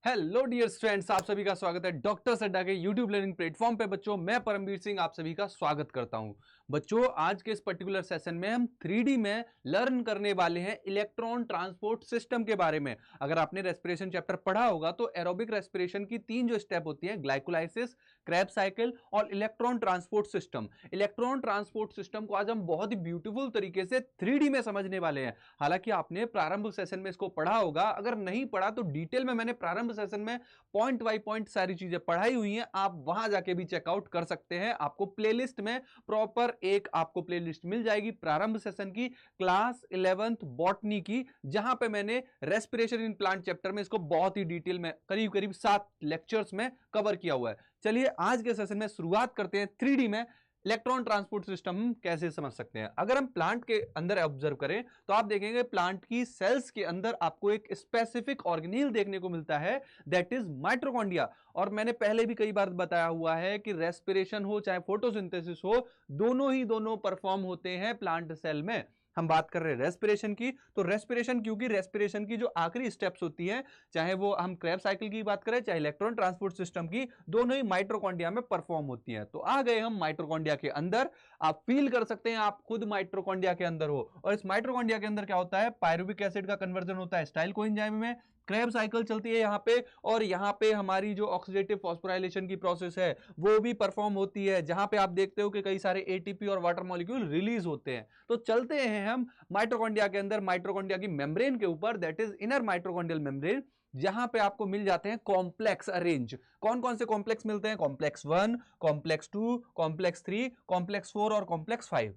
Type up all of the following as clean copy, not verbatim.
Hello dear students, आप सभी का स्वागत है डॉक्टर सड्डा के यूट्यूब लर्निंग प्लेटफॉर्म पे। बच्चों, मैं परमवीर सिंह आप सभी का स्वागत करता हूं। बच्चों, आज के इस पर्टिकुलर सेशन में हम 3D में लर्न करने वाले हैं इलेक्ट्रॉन ट्रांसपोर्ट सिस्टम के बारे में। अगर आपने रेस्पिरेशन चैप्टर पढ़ा होगा तो एरोबिक रेस्पिरेशन की 3 जो स्टेप होती है, ग्लाइकोलाइसिस, क्रेब्स साइकिल और electron transport system. Electron transport system को आज हम बहुत ही ब्यूटीफुल तरीके से 3D में समझने वाले हैं। हालांकि आपने प्रारंभ सेशन में इसको पढ़ा होगा, अगर नहीं पढ़ा तो डिटेल में मैंने प्रारंभ सेशन में पॉइंट बाय पॉइंट सारी चीजें पढ़ाई हुई हैं, आप वहां जाके भी चेकआउट कर सकते हैं। आपको प्लेलिस्ट में प्रॉपर एक आपको प्लेलिस्ट मिल जाएगी प्रारंभ सेशन की, क्लास 11th बॉटनी की, जहां पे मैंने रेस्पिरेशन इन प्लांट चैप्टर में इसको बहुत ही डिटेल में करीब करीब 7 लेक्चर्स में कवर किया हुआ है। चलिए आज के सेशन में शुरुआत करते हैं 3D में इलेक्ट्रॉन ट्रांसपोर्ट सिस्टम कैसे समझ सकते हैं। अगर हम प्लांट के अंदर ऑब्जर्व करें तो आप देखेंगे प्लांट की सेल्स के अंदर आपको एक स्पेसिफिक ऑर्गेनील देखने को मिलता है, दैट इज माइटोकॉन्ड्रिया। और मैंने पहले भी कई बार बताया हुआ है कि रेस्पिरेशन हो चाहे फोटोसिंथेसिस हो, दोनों परफॉर्म होते हैं प्लांट सेल में। हम बात कर रहे हैं रेस्पिरेशन की, तो रेस्पिरेशन क्योंकि रेस्पिरेशन की जो आखिरी स्टेप्स होती हैं, चाहे वो हम क्रेब्स साइकिल की बात करें चाहे इलेक्ट्रॉन ट्रांसपोर्ट सिस्टम की, दोनों ही माइटोकॉन्ड्रिया में परफॉर्म होती हैं। तो आ गए हम माइटोकॉन्ड्रिया के अंदर। आप फील कर सकते हैं आप खुद माइटोकॉन्ड्रिया के अंदर हो, और इस माइटोकॉन्ड्रिया के अंदर क्या होता है, पायरुविक एसिड का कन्वर्जन होता है एसिटाइल कोएंजाइम में, क्रेब साइकिल चलती है यहां पे, और यहां पे हमारी जो ऑक्सीडेटिव फॉस्फोराइलेशन की प्रोसेस है वो भी परफॉर्म होती है, जहां पे आप देखते हो कि कई सारे एटीपी और वाटर मॉलिक्यूल रिलीज होते हैं। तो चलते हैं हम माइटोकॉन्ड्रिया के अंदर, माइटोकॉन्ड्रिया की मेम्ब्रेन के ऊपर, that is inner mitochondrial membrane, जहां पे आपको मिल जाते हैं कॉम्प्लेक्स अरेंज। कौन कौन से कॉम्प्लेक्स मिलते हैं? कॉम्प्लेक्स 1, कॉम्प्लेक्स 2, कॉम्प्लेक्स 3, कॉम्प्लेक्स 4 और कॉम्प्लेक्स 5।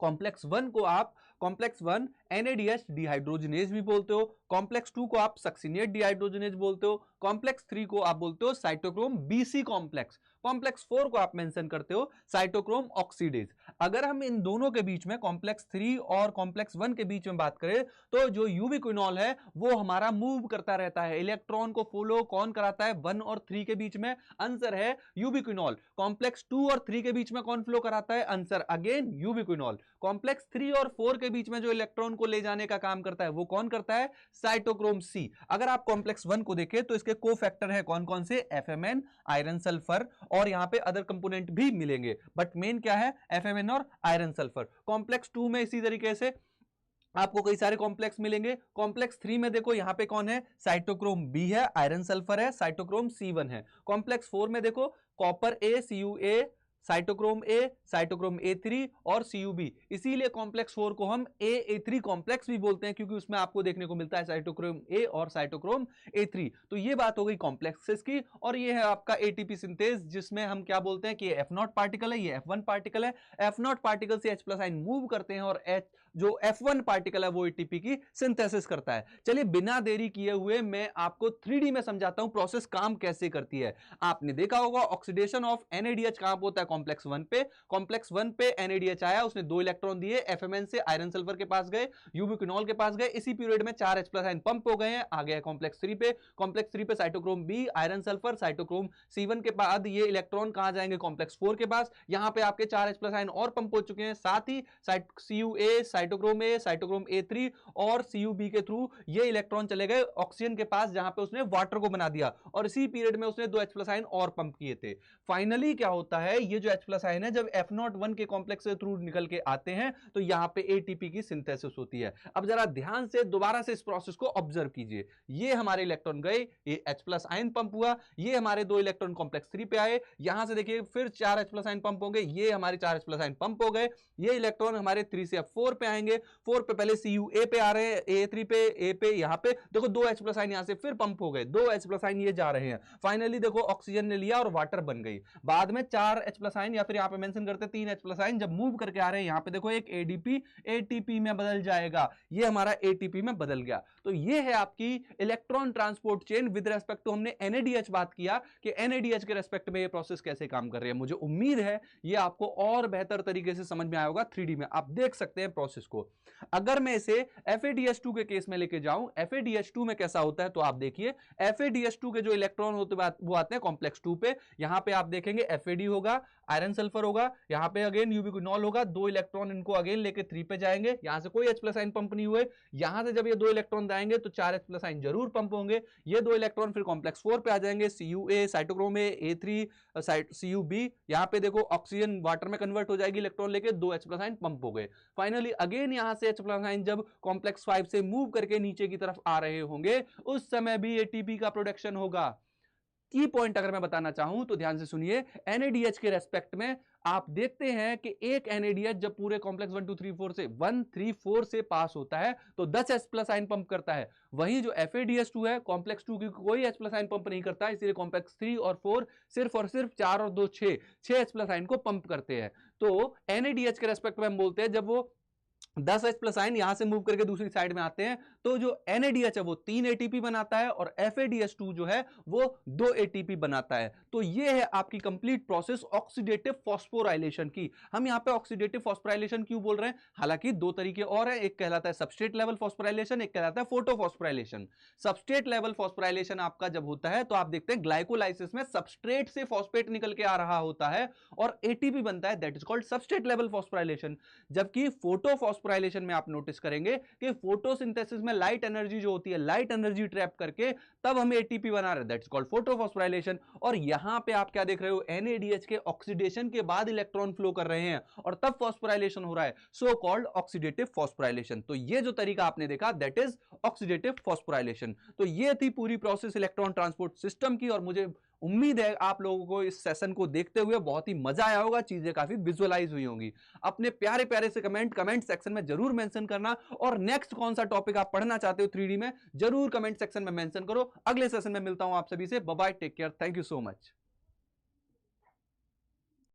कॉम्प्लेक्स 1 को आप कॉम्प्लेक्स 1 एनएडीएच डिहाइड्रोजनेज भी बोलते हो, कॉम्प्लेक्स 2 को आप सक्सिनेट डिहाइड्रोजनेज बोलते हो, कॉम्प्लेक्स 3 को आप बोलते हो साइटोक्रोम बीसी कॉम्प्लेक्स, कॉम्प्लेक्स 4 को आप मेंशन करते हो साइटोक्रोम ऑक्सीडेज। अगर हम इन दोनों के बीच में कॉम्प्लेक्स 3 और कॉम्प्लेक्स 1 के बीच में बात करें तो जो यूबिक्विनॉल है वो हमारा मूव करता रहता है। इलेक्ट्रॉन को फॉलो कौन कराता है? 1 और 3 के बीच में, आंसर है यूबिक्विनॉल। कॉम्प्लेक्स 2 और 3 के बीच में कौन फ्लो कराता है? Answer again यूबिक्विनॉल। कॉम्प्लेक्स 3 और 4 के बीच में जो इलेक्ट्रॉन को ले जाने का काम करता है वो कौन करता है? Cytochrome C. अगर आप कॉम्प्लेक्स 1 को देखें तो इसके कोफैक्टर है कौन कौन से? एफएमएन, आयरन सल्फर, और यहां पे अदर कंपोनेंट भी मिलेंगे, बट मेन क्या है? एफएमएन और आयरन सल्फर। कॉम्प्लेक्स 2 में इसी तरीके से आपको कई सारे कॉम्प्लेक्स मिलेंगे। कॉम्प्लेक्स 3 में देखो यहां पे कौन है? साइटोक्रोम बी है, आयरन सल्फर है, साइटोक्रोम C1 है। कॉम्प्लेक्स 4 में देखो copper A, CuA, cytochrome A, cytochrome A3 और CuB। इसीलिए कॉम्प्लेक्स 4 को हम AA3 कॉम्प्लेक्स भी बोलते हैं, क्योंकि उसमें आपको देखने को मिलता है साइटोक्रोम A और साइटोक्रोम A3। तो ये बात हो गई कॉम्प्लेक्सेस की, और ये है आपका एटीपी सिंथेज, जिसमें हम क्या बोलते हैं कि F0 पार्टिकल है, ये F1 पार्टिकल है। F0 पार्टिकल से H+ आयन मूव करते हैं और जो F1 पार्टिकल है वो एटीपी की सिंथेसिस करता है। चलिए बिना देरी किए हुए मैं आपको 3D में समझाता हूं प्रोसेस काम कैसे करती है। आपने देखा होगा ऑक्सीडेशन ऑफ NADH कहां होता है? कॉम्प्लेक्स 1 पे। कॉम्प्लेक्स 1 पे NADH आया, उसने 2 इलेक्ट्रॉन दिए, एफएमएन से आयरन सल्फर के पास गए, यूबिक्विनॉल के पास गए, इसी पीरियड में 4 H+ आयन पंप हो गए हैं। आ गया कॉम्प्लेक्स 3 पे। कॉम्प्लेक्स 3 पे cytochrome B, iron sulphur, cytochrome C1 के बाद ये इलेक्ट्रॉन कहां जाएंगे? कॉम्प्लेक्स 4 के पास। यहां पे आपके 4 H+ आयन और पंप हो चुके हैं, साथ ही CuA, cytochrome A, cytochrome A3 और CuB के थ्रू ये इलेक्ट्रॉन चले गए ऑक्सीजन के पास, जहां पे उसने वाटर को बना दिया, और इसी पीरियड में उसने 2 H+ आयन और पंप किए थे। फाइनली क्या होता है, ये जो H+ आयन है जब F01 के कॉम्प्लेक्स से थ्रू निकल के आते हैं तो यहां पे एटीपी की सिंथेसिस होती है। अब जरा ध्यान से दोबारा से इस प्रोसेस को ऑब्जर्व कीजिए। ये हमारे इलेक्ट्रॉन गए, ये H+ आयन पंप हुआ, ये हमारे 2 इलेक्ट्रॉन कॉम्प्लेक्स 3 पे आए, यहां से देखिए फिर 4 H+ आयन पंप होंगे, ये हमारे 4 H+ आयन पंप हो गए, ये इलेक्ट्रॉन हमारे 3 से अब 4 पे आएंगे, 4 पे पहले CuA पे आ रहे हैं, A3 पे, A पे, यहां पे देखो 2 H+ आयन यहां से फिर पंप हो गए, 2 H+ आयन ये जा रहे हैं। फाइनली देखो ऑक्सीजन ने लिया और वाटर बन गई। बाद में 4 H+ आयन, या फिर यहां पे मेंशन करते 3 H+ आयन जब मूव करके आ रहे हैं, यहां पे देखो एक ADP ATP में बदल जाएगा, ये हमारा ATP में बदल गया। तो ये है आपकी electron transport chain. With respect to हमने NADH बात किया कि NADH के रेस्पेक्ट में ये प्रोसेस कैसे काम कर रही है। मुझे उम्मीद है ये आपको और बेहतर तरीके से समझ में आया होगा। 3D में आप देख सकते हैं प्रोसेस को। अगर मैं इसे FADH2 के केस में लेके जाऊं, FADH2 में कैसा होता है तो आप देखिए, FADH2 के जो इलेक्ट्रॉन होते वो आते हैं कॉम्प्लेक्स 2 पे। यहां पे आप देखेंगे FAD होगा, आयरन सल्फर होगा, यहाँ पे अगेन यूबिक्विनॉल होगा, 2 इलेक्ट्रॉन इनको अगेन लेके 3 पे जाएंगे, यहां से कोई H+ आयन पंप नहीं हुए, यहां से जब ये 2 इलेक्ट्रॉन जाएंगे तो 4 H+ आयन जरूर पंप होंगे, ये 2 इलेक्ट्रॉन फिर कॉम्प्लेक्स 4 पे आ जाएंगे, CuA साइटोक्रोम A3 CuB, यहां पे देखो ऑक्सीजन वाटर में कन्वर्ट हो जाएगी इलेक्ट्रॉन लेके, 2 H+ आयन पंप हो गए। फाइनली अगेन यहां से H+ आयन जब कॉम्प्लेक्स 5 से मूव करके नीचे की तरफ आ रहे होंगे, उस समय भी एटीपी का प्रोडक्शन होगा। की पॉइंट अगर मैं बताना चाहूं तो ध्यान से सुनिए, NADH के रेस्पेक्ट में आप देखते हैं कि एक NADH जब पूरे कॉम्प्लेक्स 1 2 3 4 से 1 3 4 से पास होता है तो 10 H+ आयन पंप करता है। वहीं जो FADH2 है कॉम्प्लेक्स 2 की कोई H+ आयन पंप नहीं करता, इसलिए कॉम्प्लेक्स 3 और 4 सिर्फ और सिर्फ 4 और 2 6 H+ आयन को पंप करते हैं। तो NADH के रेस्पेक्ट में हम बोलते हैं जब वो 10 H+ आयन यहां से मूव करके दूसरी साइड में आते हैं तो जो NADH है वो 3 ATP बनाता है और FADH2 जो है वो 2 ATP बनाता है। तो ये है आपकी कंप्लीट प्रोसेस ऑक्सीडेटिव फॉस्फोराइलेशन की। हम यहां पे ऑक्सीडेटिव फॉस्फोराइलेशन क्यों बोल रहे हैं, हालांकि 2 तरीके और हैं, एक कहलाता है सबस्ट्रेट लेवल फॉस्फोराइलेशन, एक कहलाता है फोटोफॉस्फोराइलेशन। सबस्ट्रेट लेवल फॉस्फोराइलेशन आपका जब होता है तो आप देखते हैं ग्लाइकोलाइसिस में सबस्ट्रेट से फॉस्फेट निकल के आ रहा होता है और ATP बनता है, that is called substrate level phosphorylation. जबकि फोटोफॉस्फोराइलेशन में आप नोटिस करेंगे कि फोटोसिंथेसिस में लाइट एनर्जी जो होती है, लाइट एनर्जी ट्रैप करके तब हमें एटीपी बना रहे हैं, दैट्स कॉल्ड फोटोफॉस्फोराइलेशन। और यहां पे आप क्या देख रहे हो, NADH के ऑक्सीडेशन के बाद इलेक्ट्रॉन फ्लो कर रहे हैं और तब फॉस्फोराइलेशन हो रहा है, सो कॉल्ड ऑक्सीडेटिव फॉस्फोराइलेशन। तो ये जो तरीका आपने देखा दैट इज ऑक्सीडेटिव फॉस्फोराइलेशन। तो ये थी पूरी प्रोसेस इलेक्ट्रॉन ट्रांसपोर्ट सिस्टम की, और मुझे उम्मीद है आप लोगों को इस सेशन को देखते हुए बहुत ही मजा आया होगा, चीजें काफी विजुअलाइज हुई होंगी। अपने प्यारे प्यारे से कमेंट सेक्शन में जरूर मेंशन करना, और नेक्स्ट कौन सा टॉपिक आप पढ़ना चाहते हो 3D में जरूर कमेंट सेक्शन में मेंशन करो। अगले सेशन में मिलता हूं आप सभी से, bye bye, take care, thank you so much.